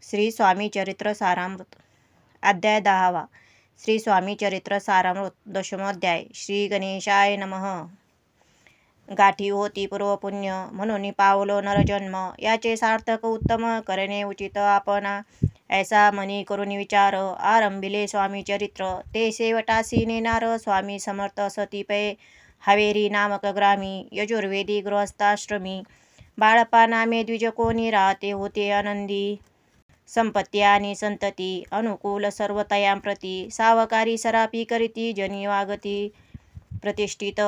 श्री स्वामी चरित्र सारामृत अध्याय 10वा श्री स्वामी चरित्र सारामृत दशमोध्याय श्री गणेशाय नमः। गाठी होती पूर्वपुण्य म्हणून पावलो नरजन्म, याचे सार्थक उत्तम करणे उचित आपणा. ऐसा मनी करून विचार आरंभिले स्वामी चरित्र, ते शेवटासी नेणार स्वामी समर्थ सतीपै. हावेरी नामक ग्रामी यजुर्वेदी गृहस्थाश्रमी, बाळप्पा नामे द्विज कोणी राहते होते आनंदी. संपत्ती आणि संतती अनुकूल सर्व तयांप्रती, सावकारी सरापी करीती जनी वागती प्रतिष्ठित.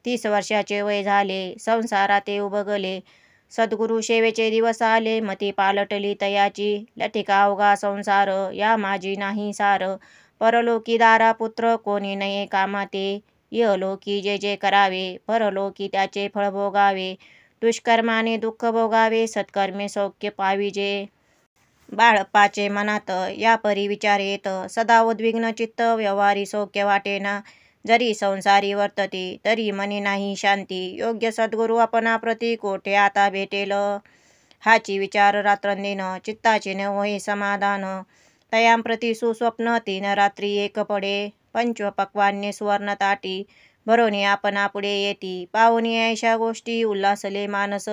30 वर्षाचे वय झाले, संसाराते उबगले, सद्गुरु सेवेचे दिवस आले, मती पालटली तयाची. लठिका अवघा संसार या माझी नाही सार, परलोकी दारा पुत्र कोणी नये कामाते. इहलोकी जे जे करावे, परलोकी त्याचे फळ भोगावे. दुष्कर्माने दुःख भोगावे, सत्कर्मे सौख्य पाविजे. बाळप्पाचे मनात या परी विचार येत, सदा उद्विग्न चित्त, व्यवहारी सौख्य वाटेना. जरी संसारी वर्तते तरी मनी नाही शांती, योग्य सद्गुरु आपणाप्रती कोठे आता भेटेल. हाची विचार रात्रंदिन चित्ताचे न होय समाधान, तयांप्रती सुस्वप्न 3 रात्री एक पडे. पंचपक्वान्ने सुवर्ण ताटी भरोनी आपणापुढे येती, पाहुणी ऐशा गोष्टी उल्हासले मानस.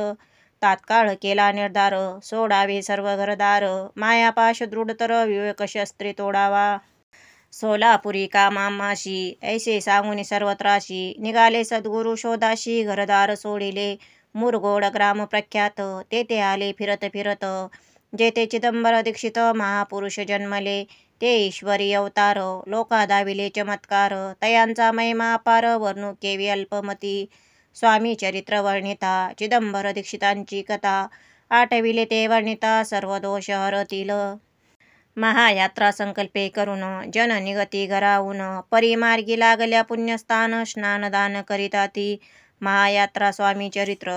तात्काळ केला निर्धार, सोडावे सर्व घरदार, मायापाश दृढतर विवेक शस्त्रे तोडावा. सोलापुरी कामामाशी ऐसे सांगून सर्वत्राशी, निघाले सद्गुरु शोधाशी घरदार सोडिले. मुरगोड ग्राम प्रख्यात तेथे आले फिरत फिरत, जेथे चिदंबर दीक्षित महापुरुष जन्मले. ते ईश्वरी अवतार लोका दाविले चमत्कार, तयांचा महिमा अपार वर्णू केवी अल्पमती. स्वामी चरित्र वर्णिता चिदंबर दीक्षितांची कथा, आठविले ते वर्णिता सर्व दोष हरतील. महायात्रा संकल्पे करून जन निगती घराहून, परिमार्गी लागल्या पुण्यस्थान स्नानदान करिता ती. महायात्रा स्वामी चरित्र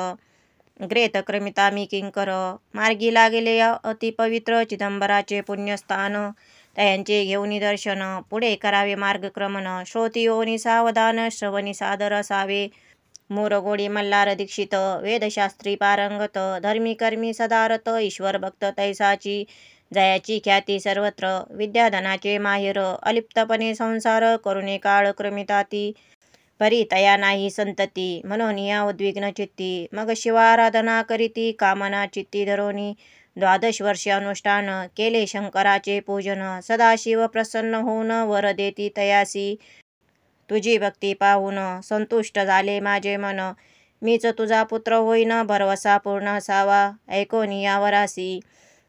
ग्रेत क्रमिता मी किंकर, मार्गी लागले अति पवित्र चिदंबराचे पुण्यस्थान. त्यांचे घेऊनी दर्शन पुढे करावे मार्गक्रमण, श्रोती होनी सावधान श्रवणी सादर असावे. मुरगोडी मल्हार दीक्षित वेदशास्त्री पारंगत, धर्मी कर्मी सदारत, ईश्वर भक्त तैसाची. जयाची ख्याती सर्वत्र, विद्याधनाचे माहेर, अलिप्तपणे संसार करुणे काळ क्रमिताती. परी तया नाही संतती म्हणून या उद्विग्न चित्ती, मग शिवाराधना करीती कामना चित्ती धरोनी. 12 वर्षे अनुष्ठान केले शंकराचे पूजन, सदाशिव प्रसन्न होऊन वर देती तयासी. तुझी भक्ती पाहून संतुष्ट झाले माझे मन, मीच तुझा पुत्र होईन भरवसा पूर्ण असावा. ऐकोनी यावरासी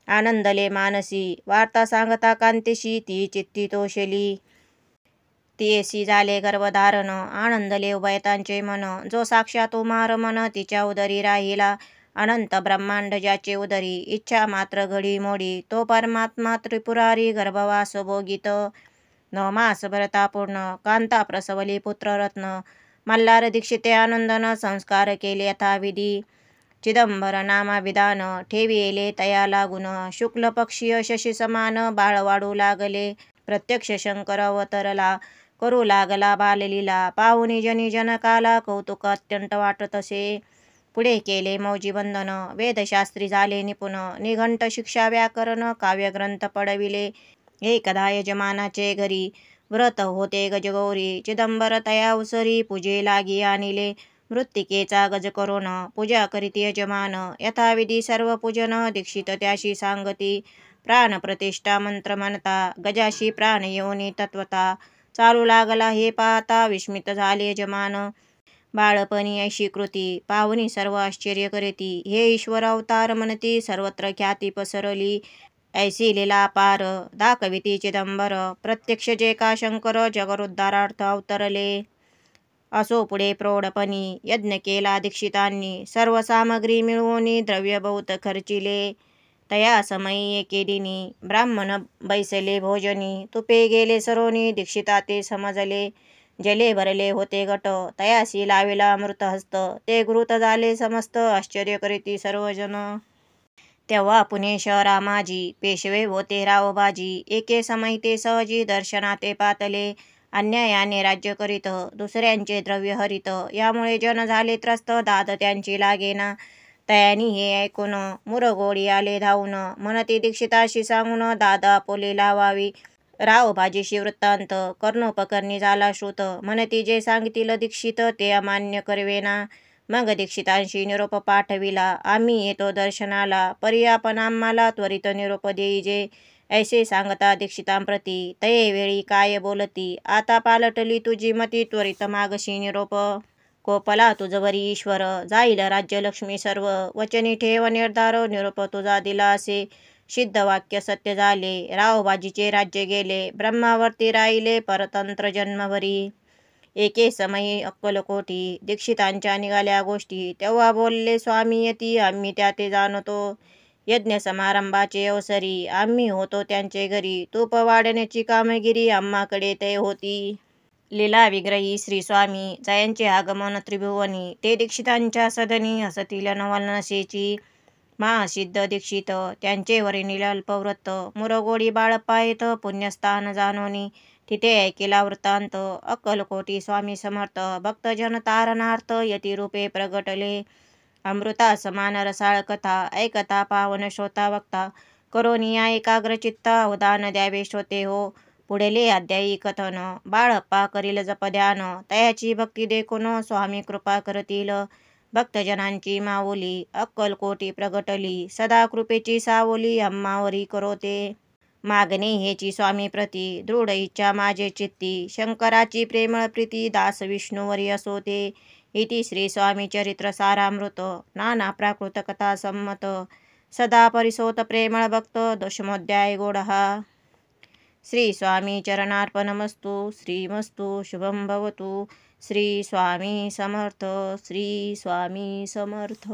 आनंदले मानसी, वार्ता सांगता कांतीशी ती चित्ती तोषली. तियेसी झाले गर्भधारण आनंदले उभयतांचे मन, जो साक्षात उमार मन तिच्या उदरी राहिला. अनंत ब्रह्मांड ज्याचे उदरी, इच्छा मात्र घडी मोडी, तो परमात्मा त्रिपुरारी गर्भवास भोगित. 9 मास भरता पूर्ण कांता प्रसवली पुत्ररत्न, मल्हार दीक्षिते आनंदन संस्कार केले यथाविधी. चिदंबर नामाभिधान ठेविले तया लागून, शुक्ल पक्षीय शशी समान बाळ वाढू लागले. प्रत्यक्ष शंकर अवतरला करू लागला बाललीला, पाहुणी जनी जनकाला कौतुक अत्यंत वाटत असे. पुढे केले मौजी बंधन वेदशास्त्री झाले निपुण, निघंट शिक्षा व्याकरण काव्यग्रंथ पडविले. एकदा यजमानाचे घरी व्रत होते गजगौरी, चिदंबर तया उसरी पूजे लागी आणिले. मृत्तिकेचा गज करून पूजा करीती यजमान, यथाविधी सर्व पूजन दीक्षित त्याशी सांगती. प्राणप्रतिष्ठा मंत्र म्हणता गजाशी प्राण येऊनी तत्वता, चालू लागला हे पाहता विस्मित झाले यजमान. बाळपणी ऐशी कृती पाहुणी सर्व आश्चर्य करीती, हे ईश्वर अवतार म्हणती सर्वत्र ख्याती पसरली. ऐसी लीला पार दाखविती चिदंबर, प्रत्यक्ष जे का शंकर जगरुद्धारार्थ अवतरले. असो पुढे प्रौढपणी यज्ञ केला दीक्षितांनी, सर्व सामग्री मिळवून द्रव्य बहुत खर्चिले. तया समयी एके दिनी ब्राह्मण बैसले भोजनी, तुपे गेले सरोनी दीक्षिता ते समजले. जले भरले होते घट तयासी लाविला अमृत हस्त, ते घृत झाले समस्त आश्चर्य करीती सर्वजन. तेव्हा पुणे शहरामाजी पेशवे होते रावबाजी, एके समय ते सहजी दर्शनाते पातले. अन्यायाने राज्य करीत दुसऱ्यांचे द्रव्य हरित, यामुळे जन झाले त्रस्त दाद त्यांची लागेना. तयानी हे ऐकून मुरगोडी आले धावून, म्हणती दीक्षिताशी सांगून दादा पोले लावावी. राव भाजीशी वृत्तांत कर्णोपकर्णी झाला श्रुत, म्हणती जे सांगतील दीक्षित ते अमान्य करवेना. मग दीक्षितांशी निरोप पाठविला, आम्ही येतो दर्शनाला, परी आपण आम्हाला त्वरित निरोप देईजे. ऐसे सांगता दीक्षितांप्रती तये वेळी काय बोलती, आता पालटली तुझी मती, त्वरित मागशी निरोप. कोपला तुझवरी ईश्वर, जाईल राज्यलक्ष्मी सर्व, वचनी ठेव निर्धार, निरोप तुझा दिला असे. सिद्ध वाक्य सत्य झाले, रावबाजीचे राज्य गेले, ब्रह्मावरती राहिले परतंत्र जन्मभरी. एके समयी अक्कलकोटी दीक्षितांच्या निघाल्या गोष्टी, तेव्हा बोलले स्वामी यती आम्ही त्या ते जाणतो. यज्ञ समारंभाचे अवसरी आम्ही होतो त्यांचे घरी, तूप वाढण्याची कामगिरी आम्हाकडे ते होती. लीला विग्रही श्री स्वामी जयांचे आगमन त्रिभुवनी, ते दीक्षितांच्या सदनी हसतील नवलनसेची. महासिद्ध दीक्षित त्यांचे वरी अल्पव्रत, मुरगोडी बाळप्पा येत पुण्यस्थान जानोनी, तिथे ऐकेला वृत्तांत अक्कलकोटी स्वामी समर्थ, भक्तजन तारणार्थ यती रूपे प्रगटले. अमृता समान रसाळ कथा ऐकता पावन श्रोता वक्ता, करोनिया एकाग्रचित्ता अवधान द्यावे श्रोते हो. पुढले अध्यायी कथन, बाळप्पा करील जप ध्यान, तयाची भक्ती देखून स्वामी कृपा करतील. भक्तजनांची माऊली अक्कलकोटी प्रगटली, सदा कृपेची सावली आम्हावरी करोते. मागणे हेची स्वामी प्रती दृढ इच्छा माझे चित्ती, शंकराची प्रेमळ प्रीती दास विष्णूवरी असोते. इति श्री स्वामी चरित्र सारामृत नाना प्राकृत कथा संमत, सदा परिसोत प्रेमळ भक्त दशमोध्याय गोडहा. श्री स्वामी चरणार्पणमस्तु. श्रीमस्तु शुभं भवतु. श्री स्वामी समर्थ. श्री स्वामी समर्थ.